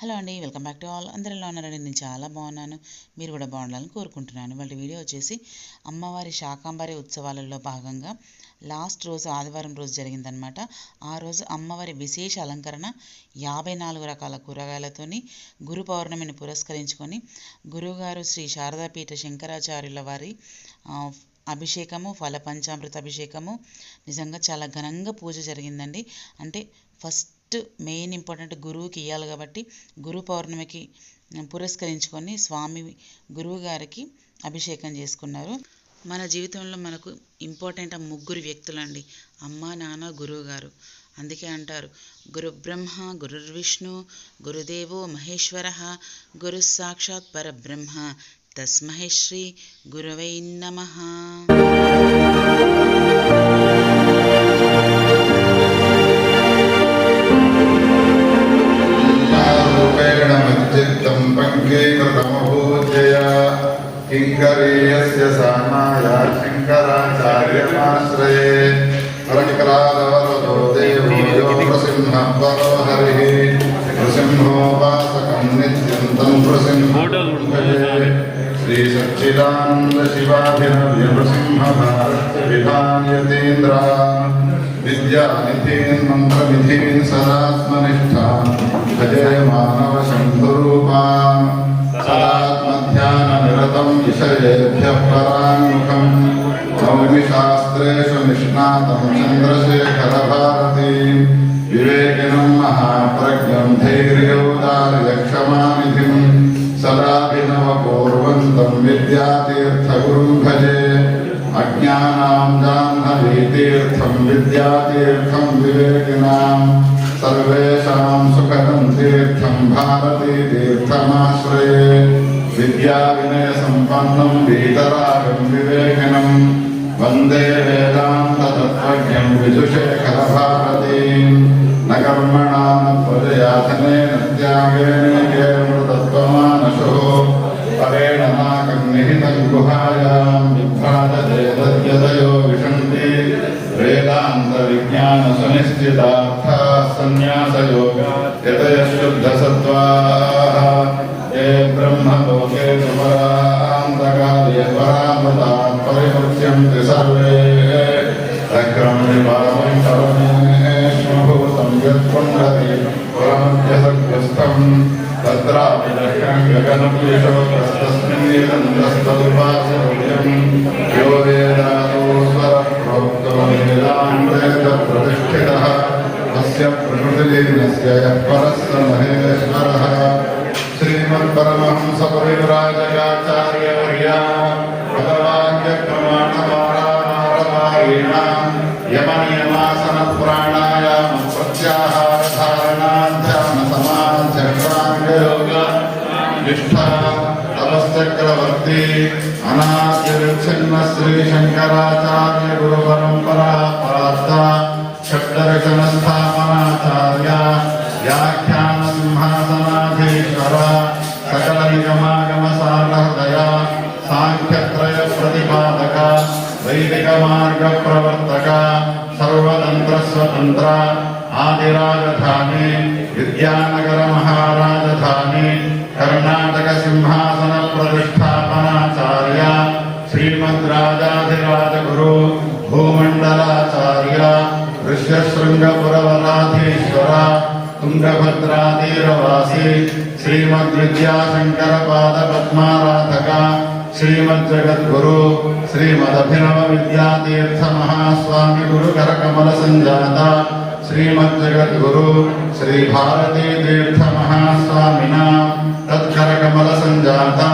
Hello అండి, welcome back to all. అందరూ ఎలా ఉన్నారండి? నేను చాలా బాగున్నాను. మీరు కూడా బాగుండాలని కోరుకుంటున్నాను. వాళ్ళ వీడియో వచ్చేసి అమ్మవారి శాకంబరి ఉత్సవాలలో భాగంగా లాస్ట్ రోజు ఆదివారం రోజు జరిగిందనమాట. ఆ రోజు అమ్మవారి విశేష అలంకరణ 54 రకాల కూరగాయలతోని గురు పౌర్ణమిని పురస్కరించుకొని గురువుగారు శ్రీ శారదాపీఠ శంకరాచార్యుల వారి అభిషేకము, ఫల పంచామృత అభిషేకము నిజంగా చాలా ఘనంగా పూజ జరిగిందండి. అంటే ఫస్ట్ మెయిన్ ఇంపార్టెంట్ గురువుకి ఇవ్వాలి కాబట్టి గురు పౌర్ణమికి పురస్కరించుకొని స్వామి గురువు గారికి అభిషేకం చేసుకున్నారు. మన జీవితంలో మనకు ఇంపార్టెంట్ ముగ్గురు వ్యక్తులండి, అమ్మ, నాన్న, గురువు గారు. అందుకే అంటారు గురు బ్రహ్మ గురుర్విష్ణు గురుదేవో మహేశ్వర గురు సాక్షాత్ పరబ్రహ్మ తస్మై శ్రీ గురవై నమః. किङ्करीयस्य सामाय शङ्कराचार्यमाश्रये अलङ्कारावरतो देवो यो नृसिंहः परो हरिः नृसिंहोपासकं नित्यं तं नृसिंहं भजे श्रीसच्चिदानन्दशिवाभिनव्यनृसिंहभारतविधान्यतीन्द्रा विद्यानिधीन् मन्त्रनिधीन् सदात्मनिष्ठान् भजे मानवशम्भुरूपान् सदात्मध्याननिरतं विषयेभ्यः पराङ्मुखं नौमि शास्त्रेषु निष्णातं चन्द्रशेखरभारतीं विवेकिनं महाप्रज्ञं धैर्योदार्यक्षमानिधिं सदाभिनवपूर्वन्तं विद्यातीर्थगुरुं भजे अज्ञानां जाह्नवीतीर्थं विद्यातीर्थं विवेकिनां सर्वेषां सुखदं तीर्थं भारतीतीर्थमाश्रये विद्याविनयसम्पन्नं वीतरागं विवेकिनं वन्दे वेदान्ततत्त्वज्ञं विदुषेखरभारतीं न कर्मणा न प्रजयाधनेन त्यागेनेकेमृतत्वमानशो परेण नाकं निहितं गुहायां विभ्राजते तद्यतयो विशन्ति वेदान्तविज्ञानसुनिश्चितार्थाः सन्न्यासयोगा यतयः शुद्धसत्त्वाः ये ब्रह्मलोके सुपरान्तकाले परामृतात् परिमुच्यन्ते सर्वे तक्रमनिपातं परमेश्वभूतं यत्पुण्डरी पुरमध्यसग्रस्थं तत्रापि लक्ष्यं गगनप्यशोकस्तस्मिन्निरन्तस्तदुपासरूप्यं यो वेदातो स्वरप्रोक्तो वेदान्तेतप्रतिष्ठितः तस्य प्रकृतिलीनस्य यः परः स महेश्वरः श्रीमत्परमहंसपरिव्राजकाचार्यवर्या पदवाक्यप्रमाणमारामारमारेण यमनियमासनप्राणायामप्रत्याहारधारणाध्यानसमाध्यक्षाङ्गयोग निष्ठा तपश्चक्रवर्ती अनाद्यविच्छिन्न श्रीशङ्कराचार्य गुरुपरम्परा प्राप्ता षड्दर्शनस्थापनाचार्य व्याख्यानसिंहासनाधीश्वर सकलनिगमागमसारहृदय सांख्यत्रयप्रतिपादक वैदिकमार्गप्रवर्तक सर्वतन्त्रस्वतन्त्र आदिराजधानी विद्यानगरमहाराजधानी कर्णाटकसिंहासनप्रतिष्ठापनाचार्य श्रीमद्राजाधिराजगुरु भूमण्डलाचार्य ऋष्यशृङ्गपुरवराधीश्वर तुंगभद्रातीरवासी श्रीमद्विद्याशंकरपादपद्माराधक श्रीमज्जगद्गुरु श्रीमदभिनवविद्यातीर्थमहास्वामी गुरुकरकमलसञ्जाता श्रीमज्जगद्गुरु श्रीभारतीतीर्थमहास्वामिना तत्करकमलसञ्जाता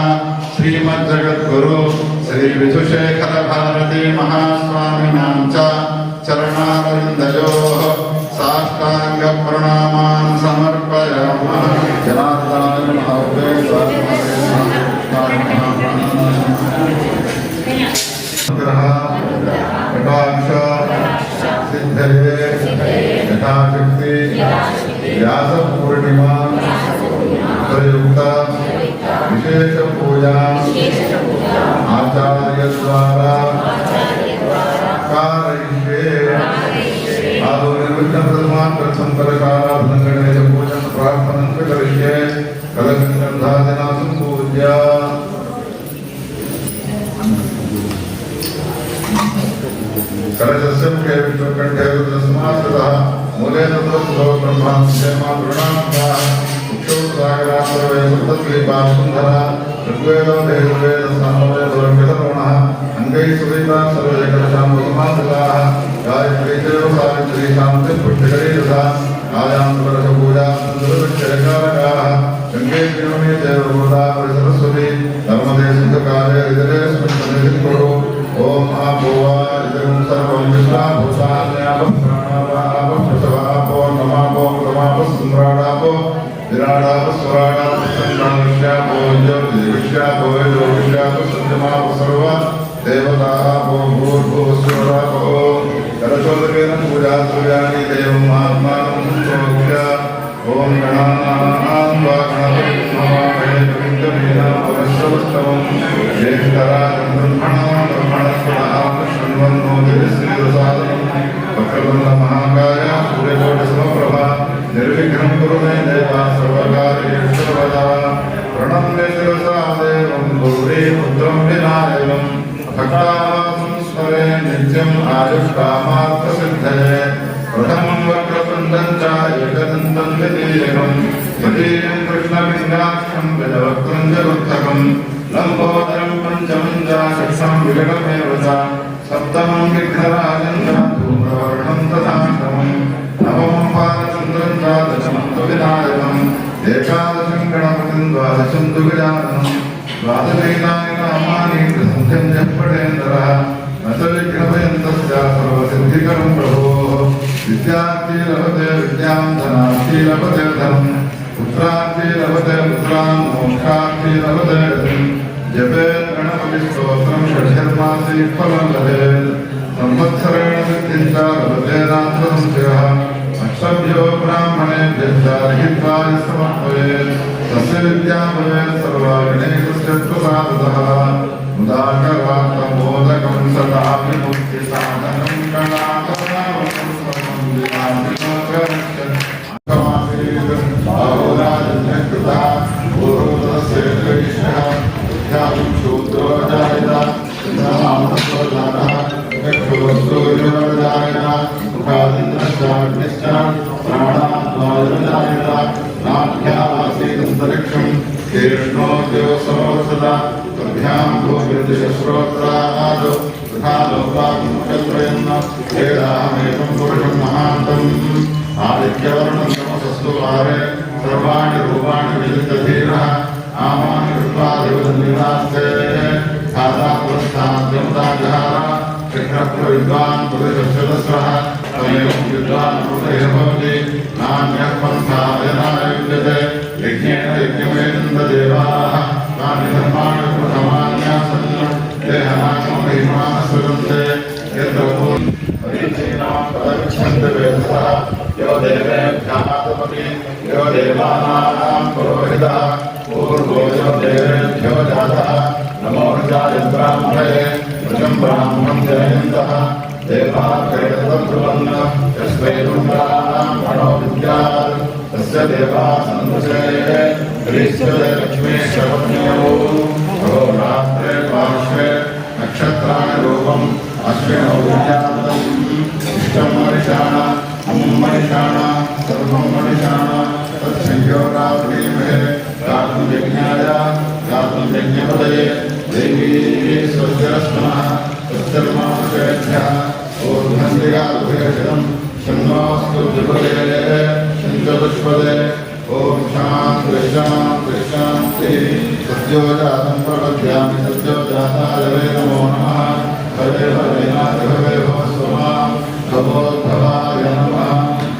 श्रीमज्जगद्गुरु श्रीविधुशेखरभारती महास्वामिनां च चरणारविन्दयोः साष्टाङ्गप्रणामान् समर्पयामः. जनार्दनाय सिद्धये यथाशक्ति व्यासपूर्णिमा प्रयुक्त विशेष पूजा आचार्यद्वारा कारयिष्ये। आदौ निर्विघ्नप्रदमान् प्रथम परकाराभ्यङ्गणेन पूजन प्रार्थनं करिष्ये कलशगन्धादिना सम्पूज्य कलशस्य मुखे विष्णुकण्ठे रुद्रसमाश्रितः मूले ततो ब्रह्मा क्षेमा प्रणामः उक्षोत्सागरामरवे सप्तद्वीपा सुन्दरा ऋग्वेदो देववेद सामवेदो विदरोणः अङ्गैः सुदीपा सर्वे कलशाम्बुसमाश्रिताः गायत्री देव सावित्री शान्तिः पुष्टिकरी तथा आयान्तरपूजा सुन्दरविच्छयकारकाः गङ्गे जीवने देवभूता सरस्वती नर्मदे सिन्धुकाले हृदये स्मितनिधिकुरु ओम आभुवा इदं सर्वं विश्वाभूतान्यापः प्राणापापः प्रसवापो नमापो प्रमापः सम्राडापो विराडापः स्वराडापः सन्नाविष्यापो ज्योतिर्विष्यापो योगिष्यापो सत्यमापो सर्वा देवतापो भूर्भुवस्वरापो करशोदकेन पूजा सूर्याणि देवम् आत्मानं संस्तोक्ष्य ओम गणानां वा गणपतिं नमामहे कविं कवीनां ज्येष्ठराजं ब्रह्मणां शृण्वन्नो दिव्यश्रीरसादनं वक्रतुण्डमहाकाय सूर्यकोटिसमप्रभा निर्विघ्नं कुरु मे देव सर्वकार्येषु सर्वदा प्रणम्य शिरसा देवं गौरीपुत्रं विनायकं भक्तानां स्मरे नित्यम् आयुष्कामार्थसिद्धये प्रथमं वक्रतुण्डं च एकदन्तं द्वितीयं तृतीयं कृष्णलिङ्गाक्षं गजवक्त्रं जगुत्थकं लम्बोदरं पञ्चमं च षष्ठं विकटमेव च सप्तमं विघ्नराजं च धूम्रवर्णं तथाष्टमं नवमं बालचन्द्रं च दशमं तु विनायकम् एकादशं गणपतिं द्वादशं तु गजाननं द्वादशैतानि नामानि प्रसन्ध्यं यः पठेन्द्रः न च विघ्नभयन्तस्य सर्वसिद्धिकरं प्रभोः विद्यार्थी लभते विद्यां धनार्थी लभते धनं पुत्रार्थी लभते पुत्रां मोक्षार्थी लभते गतिं जपेत् गणपतिस्तोत्रं षड्धर्मासि फलं लभेत् संवत्सरेण सिद्धिं च लभते नात्र संशयः अक्षभ्यो ब्राह्मणेभ्यश्च लिखित्वा समर्पयेत् तस्य विद्या भवेत् सर्वागणेशस्य प्रसादतः मुदाकरात्मोदकं सदा विमुक्तिसाधनं गणाकरावतं सर्वं विनाशनार्थमासीत् पूर्वतस्य कृष्णः ध्यानं शूद्रो जायता नामतो जातः चक्षुर्सूर्यो जायता मुखादिन्द्रश्चाग्निश्च प्राणात्मायो जायता नाभ्यामासीदन्तरिक्षं तीक्ष्णो दिवसो सदा तभ्यां भूमिर्दिशश्रोत्रादो तथा लोकात्मकत्रयन्न वेदाहमेकं पुरुषं महान्तम् आदित्यवर्णं तमसस्तु वारे सर्वाणि रूपाणि विदितधीरः नामानि कृत्वा देवदन्निवास्ते खादापुरस्ताद्यमुदाजहार कृष्णप्रविद्वान् पुरुषश्चतस्रः तमेवं विद्वान् पुरुषः भवति नान्यः पन्था यनाय विद्यते यज्ञेन यज्ञमेन्द्रदेवाः तानि धर्माणि प्रथमान्यासन् देहनात्ममहिमानः सृजन्ते यत्र परीक्षीणां वेदसः यो देवेभ्यः तपति यो देवानां पुरोहितः पूर्वो यो देवेभ्यो जातः नमो जाय ब्राह्मणे वृषं ब्राह्मणं जयन्तः देवाग्रेतब्रुवन् यस्मै रुद्राणां गणो विद्यात् तस्य देवाः सन्दुषे ह्रीश्वरे लक्ष्मीश्वरज्ञो अहोरात्रे पार्श्वे नक्षत्राणि रूपम् अश्विनौ विज्ञातम् इष्टं मनिषाण मनिषाण सर्वं मनिषाण तत्संयोगाधीमहे गातुं यज्ञाय गातुं यज्ञपदये देवी स्वस्तिरस्मनः स्वस्तिर्मानुषेभ्यः ऊर्ध्वन्दिगाभ्यषितं शन्नोऽस्तु द्विपदे शञ्चतुष्पदे ॐ शान्ति शान्ति शान्तिः सद्यो जातं प्रपद्यामि सद्यो जाताय वै नमो नमः हरे हरे नाथ हरे भवस्वमा भवोद्भवाय नमः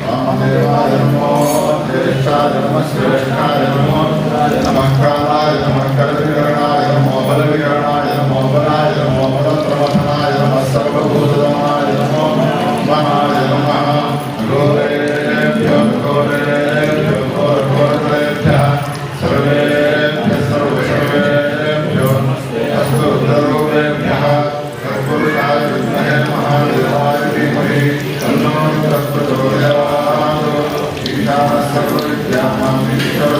वामदेवाय नमो ज्येष्ठाय नमः श्रेष्ठाय नमो नमः कालाय नमः करविकरणाय नमो बलविकरणाय नमो बलाय नमो बलप्रवधनाय नमः सर्वभूतदमाय नमो महाय नमः घोरेभ्यो घोरेभ्यो घोरघोरभ्यः सर्वेभ्यः सर्वसर्वेभ्यो अस्तु रुद्ररूपेभ्यः कर्पूराय विद्महे महादेवाय धीमहि तन्नो रुद्रः प्रचोदयात् ईशानः सर्वविद्यानां ईश्वरः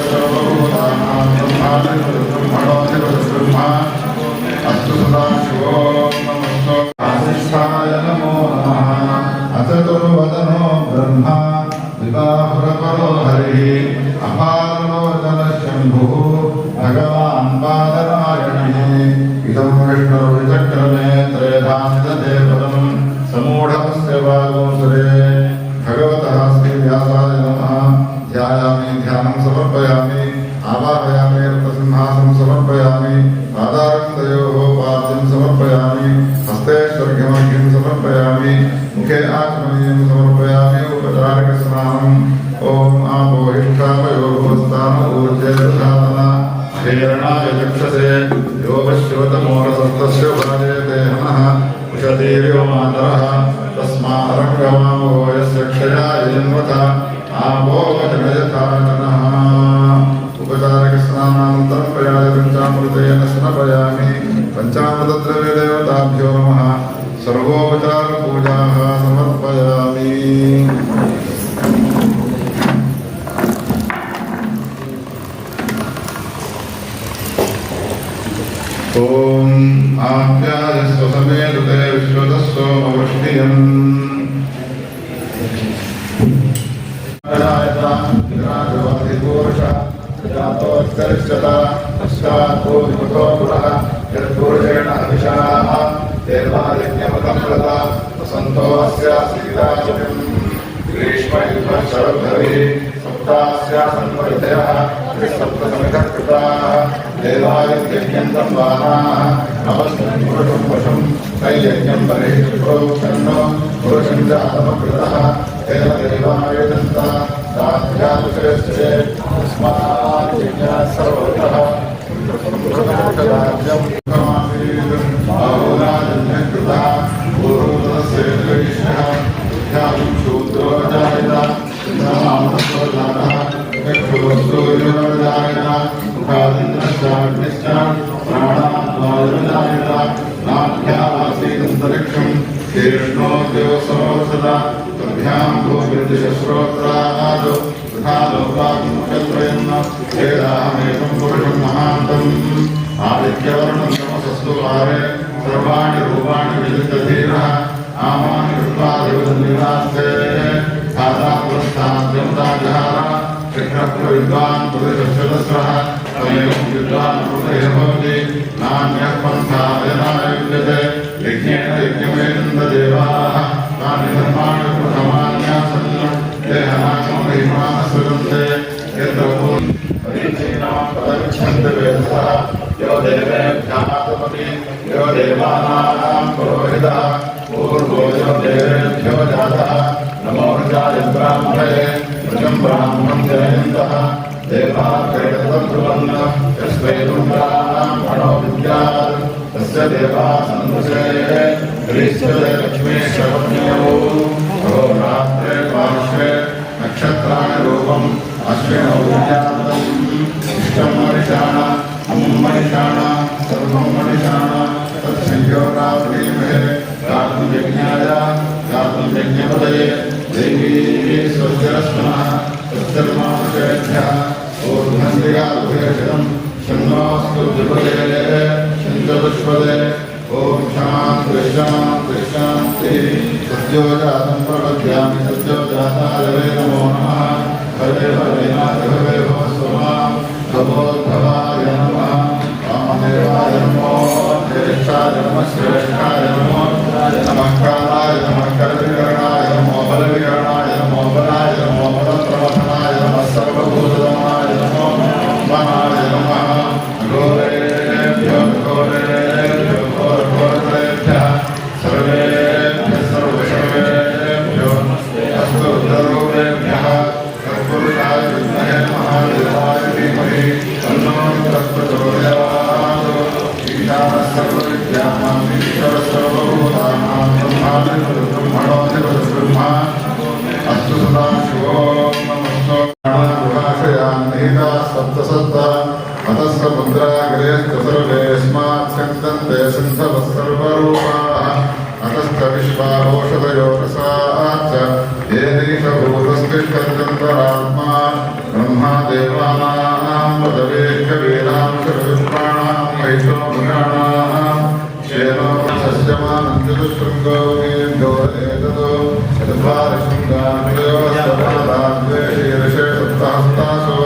अपादलोचनशम्भुः भगवान् बादरायणः इदं विष्णुर्विचक्रमे त्रयधान्यदेवतं समूढमस्य वागोसरे भगवतः श्रीव्यासाय नमः। ध्यायामि ध्यानं समर्पयामि आवाहयामि रत्नसिंहासनं समर्पयामि पादारविन्दयोः पाद्यं समर्पयामि हस्ते स्वर्घ्यमर्घ्यं समर्पयामि मुखे आचमनीयं समर्पयामि उपचारिकस्नानम् ॐ आपोहिष्ठामयोगोस्तान ऊर्जे दधातना प्रेरणाय चक्षसे योगश्रोतमोरसस्तस्य वाजयते हनः उषतीर्यो मातरः तस्मादरङ्गमावो यस्य क्षयाय जन्मतः आपो जनयथाचनः। उपचारिकस्नानानन्तरं प्रयाय पञ्चामृतेन स्नापयामि। पञ्चामृतद्रव्यदेवताभ्यो नमः। सर्वोपचारपूजाः समर्पयामि। ॐ आप्यायस्व समेतुते विश्वतस्सोमवृष्टियम् जातोत्करिष्यता पश्चात्पूर्वतो पुरः यत्पुरुषेण अभिषाः देवादिज्ञपदं प्रदा वसन्तो अस्यासीदाचरिम् ग्रीष्मयुद्धशरद्धरिः सप्तास्यासन्वरितयः त्रिसप्तसमितः कृताः देवादित्यज्ञन्तं बाणाः नमस्तं पुरुषं वशं तैयज्ञं परिप्रोक्षन्नो पुरुषं जातमकृतः तेन देवायजन्ता साध्याविषयश्चे तस्मात् यज्ञात् सर्वतः राज्यं बाहुराजन्यकृतः पूर्वतस्यैष्णः ध्यानं शूद्रो जायता नामतो जातः चक्षुस्तूर्यो जायता मुखादिन्द्रश्चाग्निश्च प्राणाद्वायो जायता नाभ्यामासीदन्तरिक्षं शीर्ष्णो दिवसो सदा तभ्यां भूमिर्दिशश्रोत्रादो तथा लोकात्मकत्रयन्न वेदाहमेकं पुरुषं महान्तम् आदित्यवर्णं तमसस्तु वारे सर्वाणि रूपाणि विदितधीरः आमानि कृत्वा देवदन्निवास्ते धातापुरस्ताद्यमुदाजहार कृष्णप्रविद्वान् पुरुषश्चतस्रः तमेवं विद्वान् पुरुषः भवति नान्यः पन्था यथा युज्यते यज्ञेन यज्ञमेनन्ददेवाः तानि धर्माणि प्रथमान्यासन् देहनात्ममहिमानस्वरन्ते यत्र परीक्षीणां वेदसः यो देवेभ्यः तपति यो देवानां पुरोहितः पूर्वो यो देवेभ्यो जातः नमो वृजाय ब्राह्मणे वृजं ब्राह्मणं जनयन्तः देवाग्रेतब्रुवन् यस्वैरुद्राणां गणो विद्यात् तस्य देवाः सन्दुषे ग्रीष्मते लक्ष्मी श्रवण्यो रात्रे पार्श्वे नक्षत्राणि रूपम् अश्विनौ विज्ञातम् इष्टं मनिषाण अमुं मनिषाण सर्वं मनिषाण तत्संयोगावलीमहे गातुं यज्ञाय गातुं यज्ञपदये देवी स्वस्तिरस्मनः स्वस्तिर्मानुषेभ्यः ऊर्ध्वन्दिगाभूषणं शन्नोऽस्तु द्विपदे शञ्चतुष्पदे ॐ शान्ति शान्ति शान्तिः। सद्यो जातं प्रपद्यामि सद्यो जाताय वै नमो नमः। हरे हरे नाथ हरे भवस्वमां भवोद्भवाय नमः। वामदेवाय नमो ज्येष्ठाय नमः श्रेष्ठाय नमो नमः कालाय नमः करविकरणाय नमो बलविकरणाय नमो बलाय नमो बलप्रवहनाय नमः सर्वभूतदमाय नमो महाय नमः। घोरेभ्यो घोरेभ्यो घोरघोरतरेभ्यः सर्वेभ्यः सर्वसर्वेभ्यो अस्तु रुद्ररूपेभ्यः तत्पुरुषाय विद्महे महादेवाय धीमहि तन्नो प्रचोदयात्। ईशानः सर्वविद्यानां ईश्वरः सर्वभूतानां ब्रह्माधिपतिः ब्रह्मा अस्तु सदाशिवो नमस्तो भाषयान्निहिता सप्तसत्ता अतः समुद्राग्रेश्च सर्वेऽस्मात् स्यन्दन्ते सिन्धवः सर्वरूपाः अतश्च विश्वारोषधयो रसाश्च ये देशभूतस्तिष्ठत्यन्तरात्मा ब्रह्मा देवानां पदवेश्वरीणां सर्वपुराणां वैष्णवपुराणां क्षेनो सस्यमानं चतुष्शृङ्गो वीर्यो एततो चत्वारशृङ्गान्वयो सर्वदा द्वे शीर्षे सप्तहस्तासो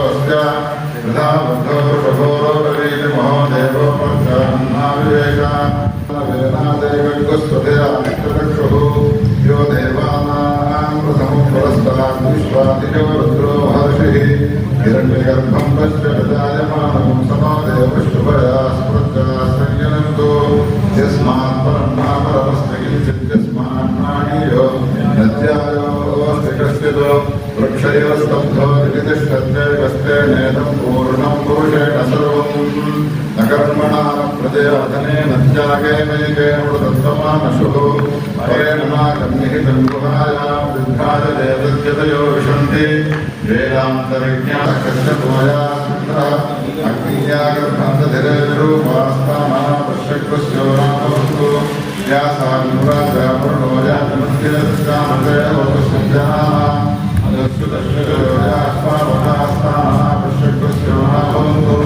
गर्भं पश्य विजायमानं सनो देवशुभया स्मृत्या संयनन्तु यस्मात् परं परमस्ति किञ्चित् यस्मात् नाणीयो नद्यायोऽस्ति कश्चित् वृक्षैव स्तब्धो विदितिष्ठत्ते कस्ते नेदं पूर्णं पुरुषेण सर्वं न कर्मणा प्रजया धनेन त्यागेन एकेन वृतत्वमानशुः परेण नागम्यहितं गुहायां विद्धाय देवद्यतयो विशन्ति वेदान्तविज्ञानकश्यपोया सुन्दरः अग्नियागर्भन्तधिरेरूपास्तामः पश्यकृष्यो नामवस्तु व्यासानुराजावर्णो यातमस्यस्यामते लोकसञ्जनाः अदस्युतश्चयोयास्मावनास्तामः पश्यकृष्यो नामवन्तु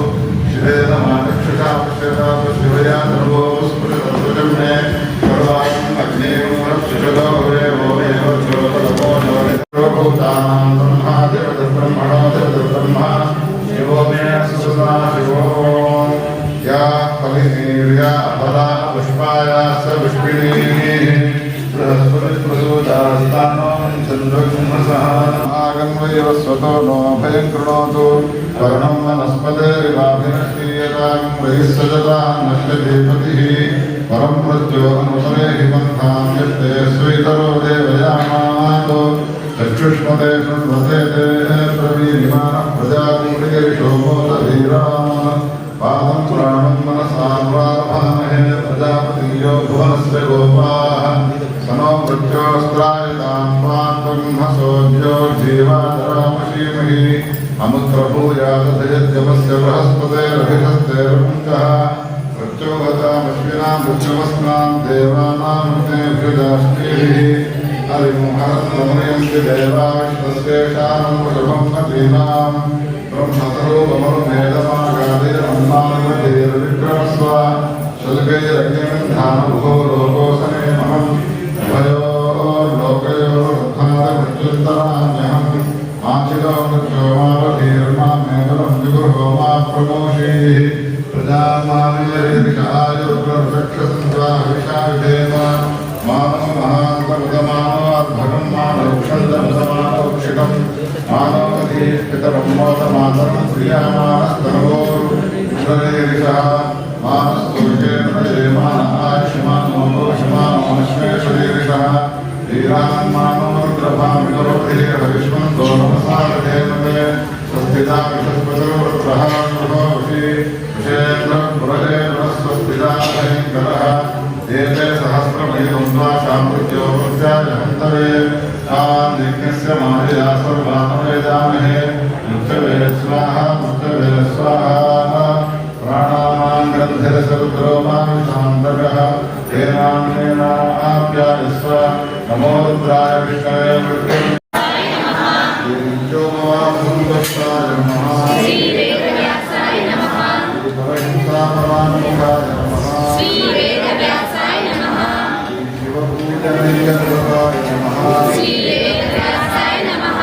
शिवेदमानक्षका पश्यता पश्यवया सर्वो स्फुटतत्वजं मे सर्वायम् अग्नेयमुरक्षिषदो वेवो एव ज्योतलमो ज्योतिर्भूतानां ब्रह्मादिर्ब्रह्मणो ब्रह्मा शिवो मे सुसुता शिवो या फलिनीर्या फला पुष्पाया स पुष्पिणीः बृहस्पतिप्रसूदास्तानो चन्द्रकुम्भसः आगन्वैव स्वतो नो भयं कृणोतु वर्णं वनस्पतिरिवाभिनष्टीयतां वैः सजता नश्यति परं मृत्योऽनुसरे हि पन्थां यस्ते स्वीतरो देवयामातो चक्षुष्मते शृण्वते ते प्रवीरिमाणः प्रजापतिर्षोमोदधीरान् पादं प्राणं मनसान्वाभामहे प्रजापतियो भुवनस्य गोपाः सनो मृत्योस्त्रायतां पान्ब्रह्मसोऽद्यो जीवादरामशीमहि अमुत्रभूयादधयद्यमस्य बृहस्पतेरभिषस्तेरुञ्चः मृत्योगतामश्विनां मृत्युवस्नां देवानां मृतेभ्युदाष्टीः हरिमुहरत्नमयन्ति देवाविष्णस्येषां वृषभं नदीनां ब्रह्मसरोगमरुमेधमागादिरन्नामधीर्विक्रमस्व शुल्कैरग्निगन्धानुभो लोकोसने महम् उभयोर्लोकयोर्धारमृत्युन्तराम्यहम् माचितो मृत्यो मावधीर्मामेवलं विगुहो मा प्रमोषीः प्रजामाविषायुर्चक्षसन्त्वाविषाविधेम मानो महान्तमुदमानोर्भगं मानोक्षन्दमुदमानोक्षिकं मानोमधीष्ठितरं मोदमातरं प्रियामानस्तनवोर्षरेरिषः मानस्तुर्गेण प्रजेमान आयुष्मानो घोषमानोऽश्वेषरेरिषः वीरान् मानोर्द्रभामितरोधिः हविष्मन्तो नमसारथेन मे स्वस्तिता विषस्पतिर्वृत्रः गृहोषि विषेन्द्रं पुरहेण स्वस्तिता भयङ्करः एते सहस्रमयुगं शामृत्यो मृत्याजहन्तवे तान् यज्ञस्य मायया सर्वान् वेदामहे मृत्यवे स्वाहा मृत्यवे स्वाहा प्राणानां ग्रन्थिरसरुद्रो माविशान्तकः तेनाप्यायस्व नमो रुद्राय विष्णवे मृत्युञ्जयाय नमः श्रीवेदव्यासाय नमः श्रीपरहिंसापरान्मुखाय नमः श्रीवेदव्यासाय नमः शिवपूजनीयदेवाय नमः श्रीवेदव्यासाय नमः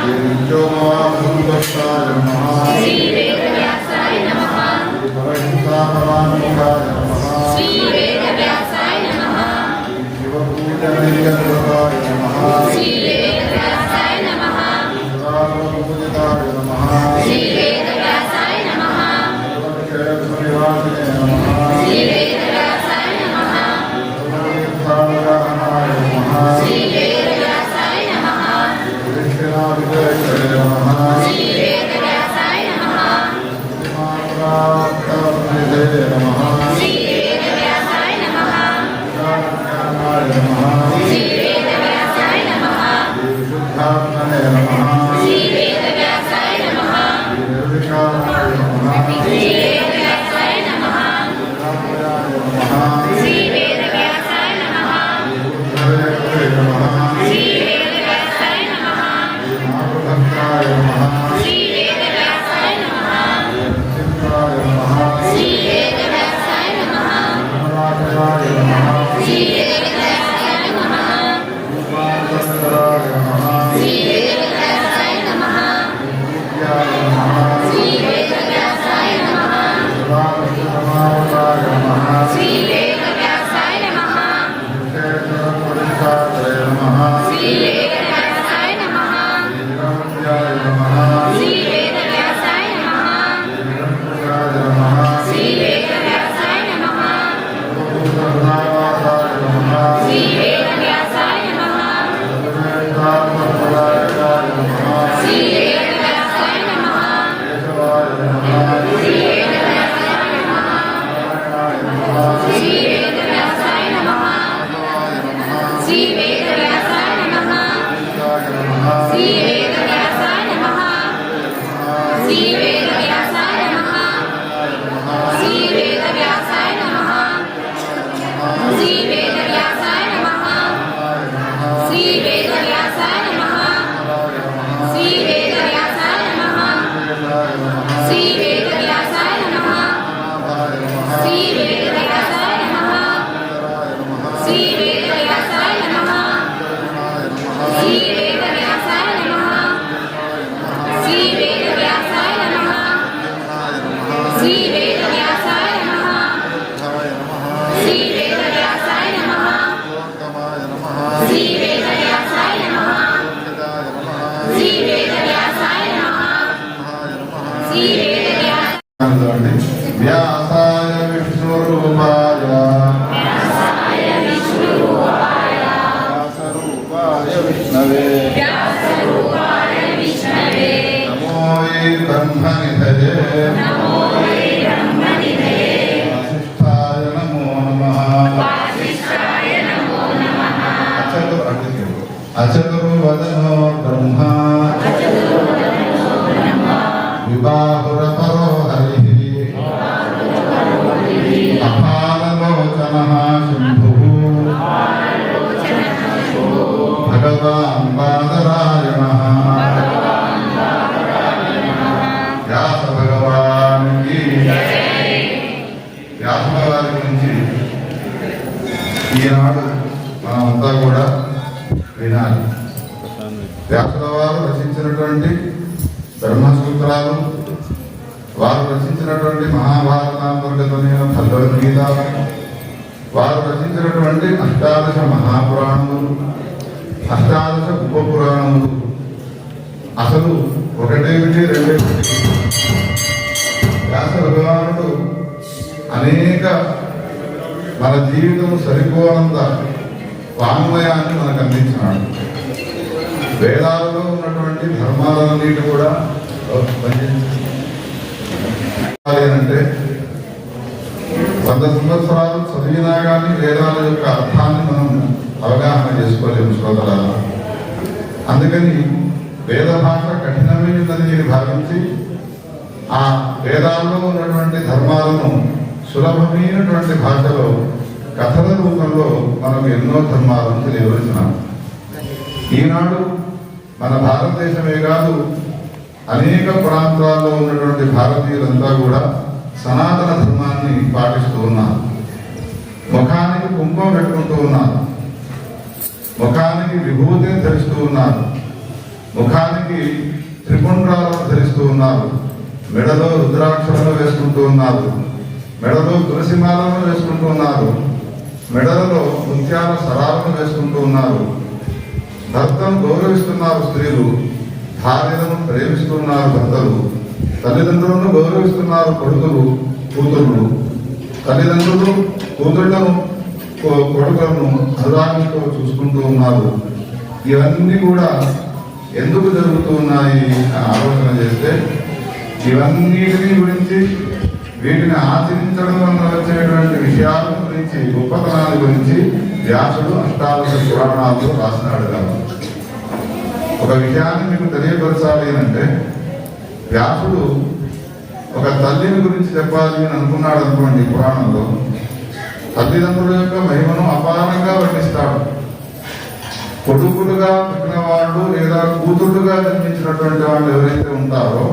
श्रीविद्योमवासुदेवताय नमः श्रीवेदव्यासाय नमः श्रीपरहिंसापरान्मुखाय नमः श्रीवेदव्यासाय नमः शिवपूजनैकदेवताय नमः श्रीवेदव्यासाय नमः शिवात्मपूजिताय नमः श्रीवेदव्यासाय नमः शिवक्षेत्रनिवासिने नमः श्रीवेदव्यासाय नमः सर्वतीर्थानुग्रहणाय नमः श्रीवेदव्यासाय नमः दक्षिणाभिषेकाय नमः श्रीवेदव्यासाय नमः श्रीमात्रार्थनिधये नमः श्रीवेदव्यासाय नमः ज्ञानाय नमः श्रीवेदव्यासाय नमः श्रीविशुद्धात्मने नमः श्रीवेदव्यासाय नमः श्रीनिर्विकाराय नमः श्रीवेदव्यासाय नमः श्रीरामयाय नमः श्रीवेदव्यासाय नमः श्रीबुद्धये नमः श्रीवेदव्यासाय नमः श्रीमातृभक्ताय नमः श्रीवेदव्यासाय नमः श्रीनृसिंहाय नमः श्रीवेदव्यासाय नमः श्रीमराठयाय नमः श्रीवेदव्यासाय नमः श्रीमातङ्कराय नमः श्रीवेदव्यासाय नमः श्रीपूज्याय नमः श्रीवेदव्यासाय नमः श्रीरामकृष्णमावताय नमः श्रीवेदव्यासाय नमः श्रीशेषरपरिष्ठात्रे नमः श्रीवेदव्यासाय नमः श्रीनिरञ्जयाय नमः श्रीवेदव्यासाय नमः श्रीनिरञ्जयाय नमः श्रीवेदव्यासाय नमः सर्वभूतगुणावासाय नमः श्रीवेदव्यासाय नमः सर्वेन्द्रात्मप्रदायकाय नमः श्रीवेदव्यासाय नमः केशवाय नमः श्रीवेदव्यासाय नमः नारायणाय नमः श्रीवेदव्यासाय नमः माधवाय नमः श्रीवेदव्यासाय नमः ईशाय नमः श्रीवेदव्यासाय नमः श्रीवेदव्यासाय नमः श्रीवेदव्यासाय नमः श्रीवेदव्यासाय नमः श्रीवेदव्यासाय नमः श्रीवेदव्यासाय नमः श्रीवेदव्यासाय नमः श्रीवेदव्यासाय नमः श्रीवेदव्यासाय नमः श्रीवेदव्यासाय नमः श्रीवेदव्यासाय नमः श्रीवेदव्यासाय नमः श्रीवेदव्यासाय नमः श्रीवेदव्यासाय नमः श्रीवेदव्यासाय नमः श्रीवेदव्यासाय व्यासाय विष्णुरूपाय व्यासरूपाय विष्णवे व्यासरूपाय विष्णवे नमो वै ब्रह्मनिधये वासिष्ठाय नमो नमः वासिष्ठाय नमो नमः अचतुर्वदनो ब्रह्मा विबाहुरपरो हरिः अपाललोचनः शम्भुः भगवान् बादरायणः వ్యాస భగవానికి వ్యాస భగవాని గురించి ఈనాడు మనమంతా కూడా వినాలి. వ్యాసుల వారు రచించినటువంటి బ్రహ్మసూత్రాలు, వారు రచించినటువంటి మహాభారతాంతర్గతమైన భగవద్గీత, వారు రచించినటువంటి అష్టాదశ మహాపురాణములు, అష్టాదశ ఉపపురాణములు అసలు ఒకటేమిటి రెండేమిటి. వ్యాస భగవానుడు అనేక మన జీవితం సరిపోనంత వాంగ్మయాన్ని మనకు అందించినాడు. వేదాలలో ఉన్నటువంటి ధర్మాలన్నిటి కూడా అంటే 100 సంవత్సరాలు చదివినా కానీ వేదాల యొక్క అర్థాన్ని మనం అవగాహన చేసుకోలేము శ్రోతలారా. అందుకని వేద భాష కఠినమైనదని నేను భావించి ఆ వేదాల్లో ఉన్నటువంటి ధర్మాలను సులభమైనటువంటి భాషలో కథల రూపంలో మనకు ఎన్నో ధర్మాలను తెలియవలసినాం. ఈనాడు మన భారతదేశమే కాదు, అనేక ప్రాంతాల్లో ఉన్నటువంటి భారతీయులంతా కూడా సనాతన ధర్మాన్ని పాటిస్తూ ఉన్నారు. ముఖానికి కుంకుమ పెట్టుకుంటూ ఉన్నారు, ముఖానికి విభూతిని ధరిస్తూ ఉన్నారు. ముఖానికి త్రిపుండ్రాలను ధరిస్తూ ఉన్నారు, మెడలో రుద్రాక్షలను వేసుకుంటూ ఉన్నారు, మెడలో తులసిమాలను వేసుకుంటూ ఉన్నారు, మెడలలో ముత్యాల సరాలను వేసుకుంటూ ఉన్నారు. భర్తను గౌరవిస్తున్నారు స్త్రీలు, భార్యలను ప్రేమిస్తున్నారు భర్తలు, తల్లిదండ్రులను గౌరవిస్తున్నారు కొడుకులు కూతుళ్ళు, తల్లిదండ్రులు కూతుళ్లను కొడుకులను అనురాగంతో చూసుకుంటూ ఉన్నారు. ఇవన్నీ కూడా ఎందుకు జరుగుతూ ఉన్నాయి ఆలోచన చేస్తే, ఇవన్నిటిని గురించి వీటిని ఆచరించడం వల్ల వచ్చేటువంటి విషయాల గురించి, గొప్పతనాల గురించి వ్యాసుడు అష్టాదశ పురాణాల్లో రాసినాడు. కాబట్టి ఒక విషయాన్ని మీకు తెలియపరచాలి అంటే, వ్యాసుడు ఒక తల్లిని గురించి చెప్పాలి అని అనుకున్నాడు అనుకోండి. పురాణంలో తల్లిదండ్రుల యొక్క మహిమను అపారంగా వర్ణిస్తాడు. కొడుకులుగా పుట్టిన వాళ్ళు లేదా కూతుళ్ళుగా జన్మించినటువంటి వాళ్ళు ఎవరైతే ఉంటారో,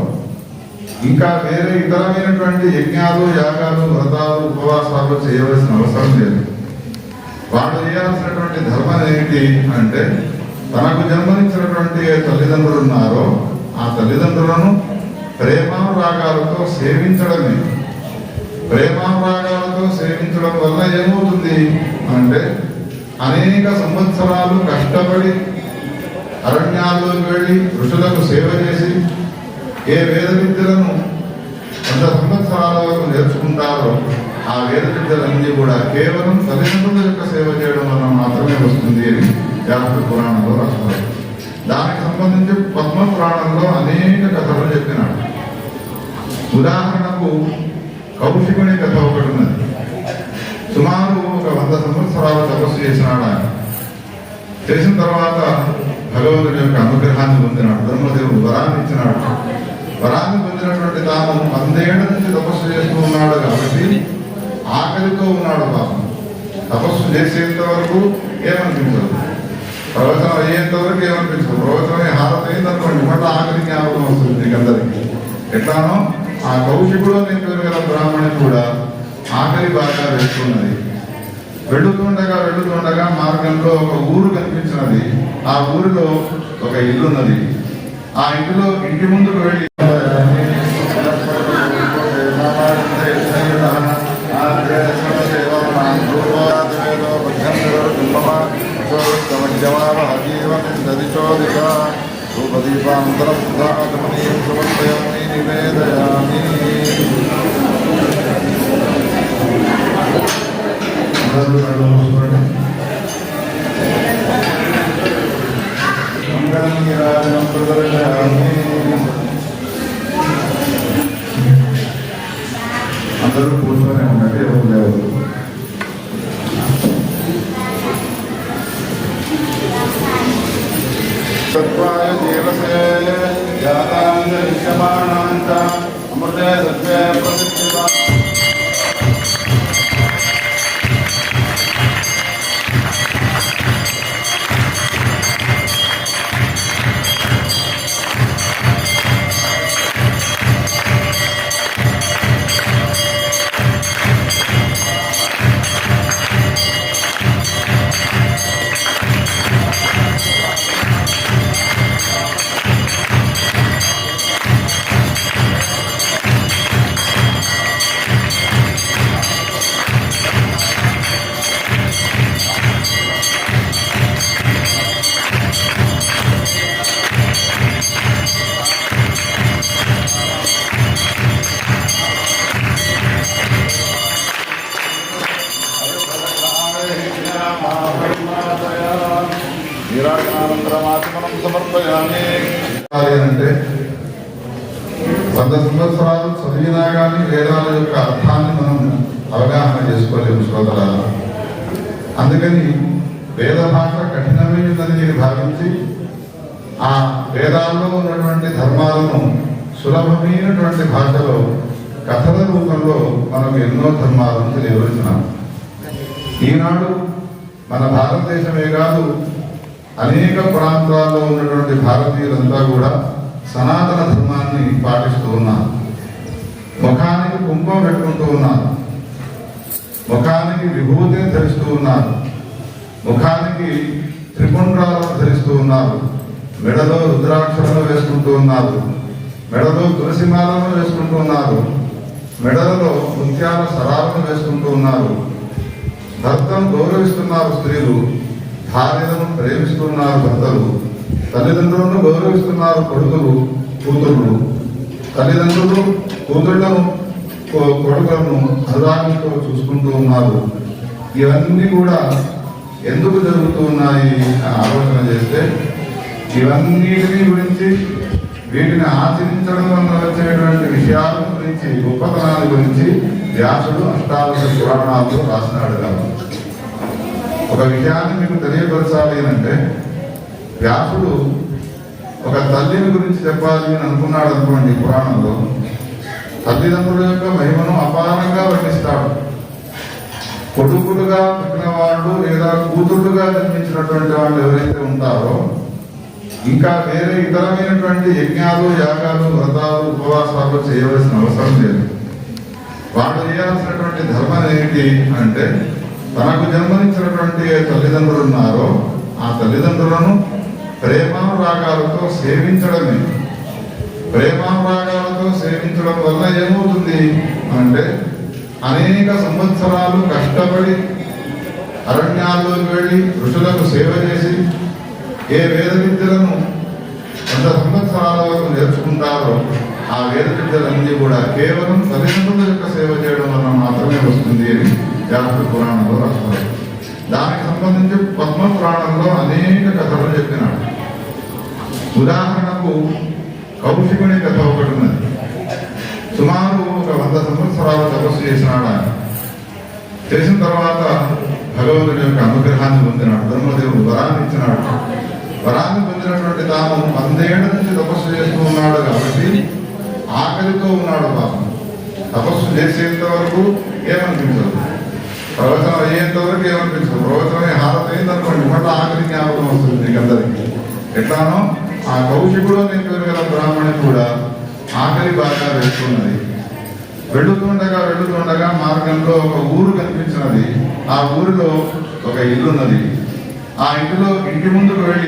ఇంకా వేరే ఇతరమైనటువంటి యజ్ఞాలు, యాగాలు, వ్రతాలు, ఉపవాసాలు చేయవలసిన అవసరం లేదు. వాళ్ళు చేయాల్సినటువంటి ధర్మం ఏంటి అంటే, తనకు జన్మనిచ్చినటువంటి తల్లిదండ్రులు ఉన్నారో ఆ తల్లిదండ్రులను ప్రేమానురాగాలతో సేవించడమే. ప్రేమానురాగాలతో సేవించడం వల్ల ఏమవుతుంది అంటే, అనేక సంవత్సరాలు కష్టపడి అరణ్యాల్లోకి వెళ్ళి ఋషులకు సేవ చేసి ఏ వేద విద్యలను 100 సంవత్సరాల వరకు నేర్చుకుంటారో ఆ వేద విద్యలన్నీ కూడా కేవలం తల్లిదండ్రుల యొక్క సేవ చేయడం వల్ల మాత్రమే వస్తుంది అని వ్యాసుడు పురాణంలో రాస్తారు. దానికి సంబంధించి పద్మ పురాణంలో అనేక కథలు చెప్పినాడు. ఉదాహరణకు కౌశికుని కథ ఒకటి ఉన్నది. సుమారు ఒక 100 సంవత్సరాలు తపస్సు చేసినాడు. ఆయన చేసిన తర్వాత భగవంతుడి యొక్క అనుగ్రహాన్ని పొందినాడు. బ్రహ్మదేవుడు వరాన్ని ఇచ్చినాడు. వరాన్ని పొందినటువంటి తాను 100 ఏళ్ల నుంచి తపస్సు చేస్తూ ఉన్నాడు కాబట్టి ఆకలితో ఉన్నాడు. పాపం తపస్సు చేసేంత వరకు ఏమనిపించదు, ప్రవచనం అయ్యేంత వరకు ఏమనిపించదు. ప్రవచనం హారత అయిందనుకోండి, మళ్ళీ ఆకలి జ్ఞాపకం వస్తుంది మీకు అందరికీ. ఎట్లానో ఆ కౌశికుడు అనే పేరు గల బ్రాహ్మణి కూడా ఆకలి బాగా వేస్తున్నది. వెళుతుండగా మార్గంలో ఒక ఊరు కనిపించినది. ఆ ఊరిలో ఒక ఇల్లు ఉన్నది. ఆ ఇంటి ముందుకు వెళ్ళి అందరూ కూర్చొని ఉన్నట్టు ఎవరు లేవు. సత్వాయ జీవసే జాతాంగమాణాంత అమృతే సత్వే ప్రతిష్ఠిత అంటే 100 సంవత్సరాలు చదివినా కానీ వేదాల యొక్క అర్థాన్ని మనం అవగాహన చేసుకోలేము శ్రోతలారా. అందుకని వేద భాష కఠినమైనదని నేను భావించి ఆ వేదాల్లో ఉన్నటువంటి ధర్మాలను సులభమైనటువంటి భాషలో కథల రూపంలో మనకు ఎన్నో ధర్మాలను తెలియవలసినాం. ఈనాడు మన భారతదేశమే కాదు, అనేక ప్రాంతాల్లో ఉన్నటువంటి భారతీయులంతా కూడా సనాతన ధర్మాన్ని పాటిస్తూ ఉన్నారు. ముఖానికి కుంకుమ పెట్టుకుంటూ ఉన్నారు, ముఖానికి విభూతిని ధరిస్తూ ఉన్నారు, ముఖానికి త్రిపుండ్రాలను ధరిస్తూ ఉన్నారు, మెడలో రుద్రాక్షలను వేసుకుంటూ ఉన్నారు, మెడలో తులసిమాలను వేసుకుంటూ ఉన్నారు, మెడలలో ముత్యాల సరాలను వేసుకుంటూ ఉన్నారు. భర్తను గౌరవిస్తున్నారు స్త్రీలు, భార్యలను ప్రేమిస్తున్నారు భర్తలు, తల్లిదండ్రులను గౌరవిస్తున్నారు కొడుకులు కూతుళ్ళు, తల్లిదండ్రులు కూతుళ్లను కొడుకులను అనురాగంతో చూసుకుంటూ ఉన్నారు. ఇవన్నీ కూడా ఎందుకు జరుగుతూ ఉన్నాయి ఆలోచన చేస్తే ఇవన్నిటిని గురించి, వీటిని ఆచరించడం వల్ల వచ్చేటువంటి విషయాల గురించి, గొప్పతనాల గురించి వ్యాసుడు అష్టాదశ పురాణాల్లో రాసినాడు. కాబట్టి ఒక విషయాన్ని మీకు తెలియపరచాలి అంటే వ్యాసుడు ఒక తల్లిని గురించి చెప్పాలి అని అనుకున్నాడు అనుకోండి. పురాణంలో తల్లిదండ్రుల యొక్క మహిమను అపారంగా వర్ణిస్తాడు. కొడుకులుగా పుట్టిన వాళ్ళు లేదా కూతురులుగా జన్మించినటువంటి వాళ్ళు ఎవరైతే ఉంటారో ఇంకా వేరే ఇతరమైనటువంటి యజ్ఞాలు, యాగాలు, వ్రతాలు, ఉపవాసాలు చేయవలసిన అవసరం లేదు. వాళ్ళు చేయాల్సినటువంటి ధర్మం ఏంటి అంటే తనకు జన్మనిచ్చినటువంటి తల్లిదండ్రులు ఉన్నారో ఆ తల్లిదండ్రులను ప్రేమానురాగాలతో సేవించడమే. ప్రేమానురాగాలతో సేవించడం వల్ల ఏమవుతుంది అంటే అనేక సంవత్సరాలు కష్టపడి అరణ్యాల్లోకి వెళ్ళి ఋషులకు సేవ చేసి ఏ వేద విద్యలను 100 సంవత్సరాల వరకు నేర్చుకుంటారో ఆ వేద విద్యలన్నీ కూడా కేవలం తల్లిదండ్రుల యొక్క సేవ చేయడం వల్ల మాత్రమే వస్తుంది అని వ్యాస పురాణంలో రాస్తారు. దానికి సంబంధించి పద్మ పురాణంలో అనేక కథలు చెప్పినాడు. ఉదాహరణకు కౌశికుని కథ ఒకటి ఉన్నది. సుమారు ఒక 100 సంవత్సరాలు తపస్సు చేసినాడు. ఆయన చేసిన తర్వాత భగవంతుడి యొక్క అనుగ్రహాన్ని పొందినాడు. బ్రహ్మదేవుడు వరాన్ని ఇచ్చినాడు. వరాన్ని పొందినటువంటి తాను 100 ఏళ్ల నుంచి తపస్సు చేస్తూ ఉన్నాడు కాబట్టి ఆకలితో ఉన్నాడు. పాపం తపస్సు చేసేంత వరకు ఏమనిపించదు, ప్రవచనం అయ్యేంత వరకు ఏమనిపించదు. ప్రవచనం హారత అయిందనుకోండి మళ్ళీ ఆకలి జ్ఞాపకం వస్తుంది మీకు అందరికీ. ఎట్లానో ఆ కౌశికుడు అనే పేరు గల బ్రాహ్మణి కూడా ఆకలి బాగా వేస్తున్నది. వెళుతుండగా మార్గంలో ఒక ఊరు కనిపించినది. ఆ ఊరిలో ఒక ఇల్లు ఉన్నది. ఆ ఇంటి ముందుకు వెళ్ళి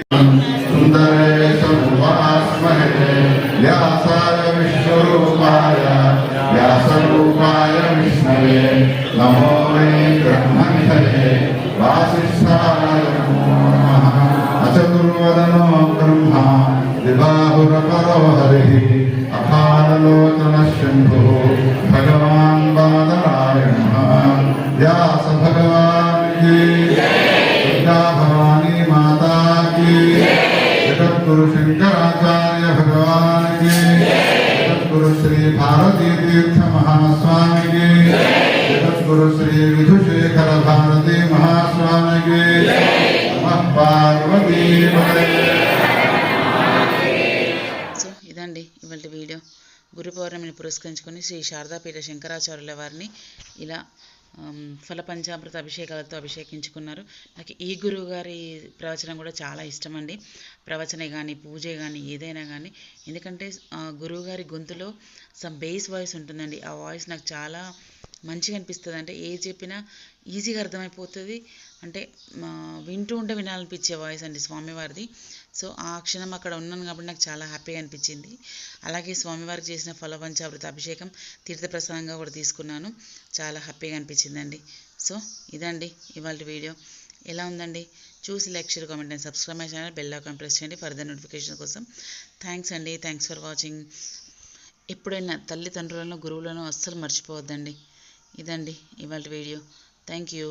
వ్యాసాయ విశ్వరూపాయ వ్యాసరూపాయ విష్ణవే నమో వై బ్రహ్మణ్యే వాసిష్ఠాయ నమో నమః అచతుర్వదనో బ్రహ్మ విబాహురపరో హరిః అపారలోచన శంభో భగవాన్ బాదరాయణః వ్యాస భగవాన్ కీ దుర్గా భవానీ మాతా కీ జగద్గురు శంకరాచార్య భగవాన్ కీ జగద్గురు శ్రీ భారతీ తీర్థ మహాస్వామి కీ జగద్గురు శ్రీ విధుశేఖర భారతీ మహాస్వామి కీ నమః పార్వతీ సో ఇదండి ఇవాళ వీడియో. గురు పౌర్ణమిని పురస్కరించుకొని శ్రీ శారదాపీఠ శంకరాచార్యుల వారిని ఇలా ఫల పంచామృత అభిషేకాలతో అభిషేకించుకున్నారు. నాకు ఈ గురువు గారి ప్రవచనం కూడా చాలా ఇష్టం అండి. ప్రవచనే కానీ పూజే కానీ ఏదైనా కానీ, ఎందుకంటే గురువు గారి గొంతులో సమ్ బేస్ వాయిస్ ఉంటుందండి. ఆ వాయిస్ నాకు చాలా మంచిగా అనిపిస్తుంది. అంటే ఏ చెప్పినా ఈజీగా అర్థమైపోతుంది. అంటే వింటూ ఉంటే వినాలనిపించే వాయిస్ అండి స్వామివారిది. సో ఆ క్షణం అక్కడ ఉన్నాను కాబట్టి నాకు చాలా హ్యాపీగా అనిపించింది. అలాగే స్వామివారికి చేసిన ఫలపంచామృత అభిషేకం తీర్థప్రసాదంగా కూడా తీసుకున్నాను. చాలా హ్యాపీగా అనిపించిందండి. సో ఇదండి ఇవాళ వీడియో. ఎలా ఉందండి? చూసి like, share, comment and subscribe my channel. Bell icon press చేయండి ఫర్దర్ నోటిఫికేషన్ కోసం. థ్యాంక్స్ అండి. Thanks for watching. ఎప్పుడైనా తల్లిదండ్రులను, గురువులను అస్సలు మర్చిపోవద్దండి. ఇదండి ఇవాళ వీడియో. Thank you.